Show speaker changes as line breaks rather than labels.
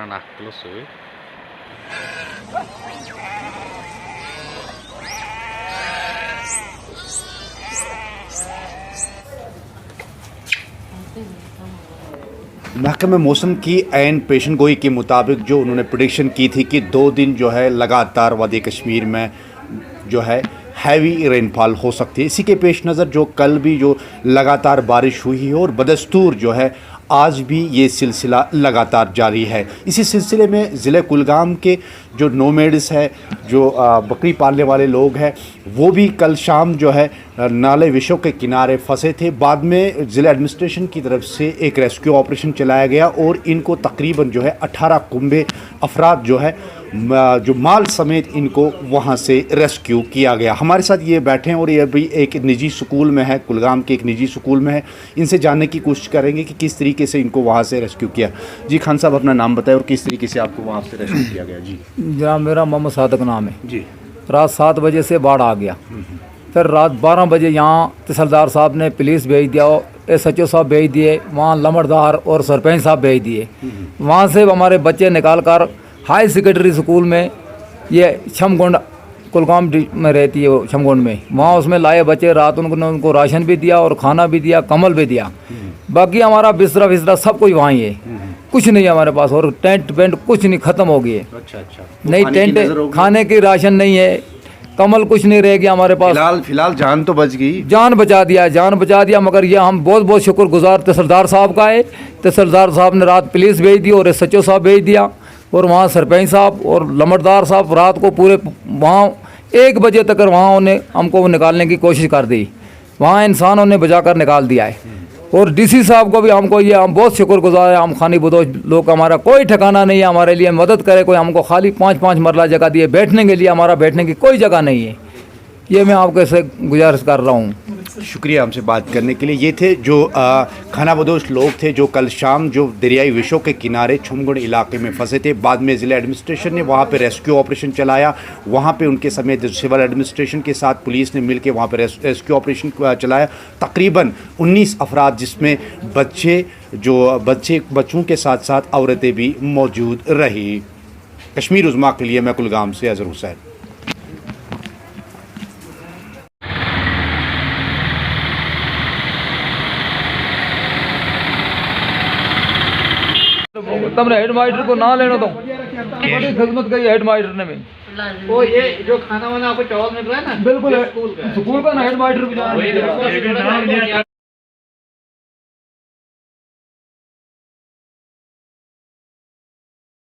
nakkelosu.
महकमे मौसम की ऐन पेशन गोई के मुताबिक जो उन्होंने प्रेडिक्शन की थी कि 2 दिन जो है लगातार वादी कश्मीर में जो है हैवी रेनफॉल हो सकती है, इसी के पेश नज़र जो कल भी जो लगातार बारिश हुई है और बदस्तूर जो है आज भी ये सिलसिला लगातार जारी है। इसी सिलसिले में ज़िले कुलगाम के जो नोमैड्स है, जो बकरी पालने वाले लोग हैं, वो भी कल शाम जो है नाले विशों के किनारे फंसे थे। बाद में ज़िला एडमिनिस्ट्रेशन की तरफ से एक रेस्क्यू ऑपरेशन चलाया गया और इनको तकरीबन जो है 18 कुंबे अफराद जो है जो माल समेत इनको वहाँ से रेस्क्यू किया गया। हमारे साथ ये बैठे हैं और ये भी एक निजी स्कूल में है, कुलगाम के एक निजी स्कूल में है। इनसे जानने की कोशिश करेंगे कि किस तरीके से इनको वहाँ से रेस्क्यू किया। जी खान साहब, अपना नाम बताएं और किस तरीके से आपको वहाँ से रेस्क्यू किया गया। जी
जनाब, मेरा मोहम्मद सादक नाम है
जी।
रात 7 बजे से बाढ़ आ गया, फिर रात 12 बजे यहाँ तहसीलदार साहब ने पुलिस भेज दिया, SHO साहब भेज दिए, वहाँ लमड़दार और सरपंच साहब भेज दिए। वहाँ से हमारे बच्चे निकाल कर हाई सेकेंडरी स्कूल में, ये छमगुंड कुलगाम में रहती है, वो छमगुंड में, वहाँ उसमें लाए बच्चे। रात उनको राशन भी दिया और खाना भी दिया, कम्बल भी दिया। बाकी हमारा बिस्तरा विस्तरा सब कुछ वहाँ ही है, कुछ नहीं है हमारे पास, और टेंट वेंट कुछ नहीं, ख़त्म हो गई है।
अच्छा अच्छा,
नहीं टेंट, खाने की राशन नहीं है, कमल कुछ नहीं रह गया हमारे पास।
फिलहाल जान तो बच गई,
जान बचा दिया, जान बचा दिया। मगर ये हम बहुत बहुत शुक्रगुजार तहसीलदार साहब का है। तहसीलदार साहब ने रात पुलिस भेज दी और SHO साहब भेज दिया, और वहाँ सरपंच साहब और लमड़दार साहब रात को पूरे वहाँ 1 बजे तक वहाँ उन्हें हमको निकालने की कोशिश कर दी। वहाँ इंसानों ने बचा कर निकाल दिया है। और DC साहब को भी हमको ये हम बहुत शुक्रगुजार है। हम खानी बदोश लोग, हमारा कोई ठिकाना नहीं है, हमारे लिए मदद करे कोई। हमको खाली 5-5 मरला जगह दिए बैठने के लिए, हमारा बैठने की कोई जगह नहीं है। ये मैं आपके से गुजारिश कर रहा हूँ।
शुक्रिया हमसे बात करने के लिए। ये थे जो खाना बदोश लोग थे जो कल शाम जो दरियाई विशों के किनारे छमगुंड इलाके में फंसे थे। बाद में ज़िला एडमिनिस्ट्रेशन ने वहाँ पे रेस्क्यू ऑपरेशन चलाया। वहाँ पे उनके समेत सिविल एडमिनिस्ट्रेशन के साथ पुलिस ने मिलकर वहाँ पे रेस्क्यू ऑपरेशन चलाया। तकरीबन 19 अफराद, जिसमें बच्चों के साथ साथ औरतें भी मौजूद रही। कश्मीर उज़्मा के लिए मैं कुलगाम से अज़हर हुसैन।
तुमने हेड मास्टर को ना लेना, तो बड़ी खिदमत करी हेड मास्टर ने भी।
वो ये जो खाना वाना आपको चावल मिल रहा है ना,
बिल्कुल स्कूल का ना हेड मास्टर भी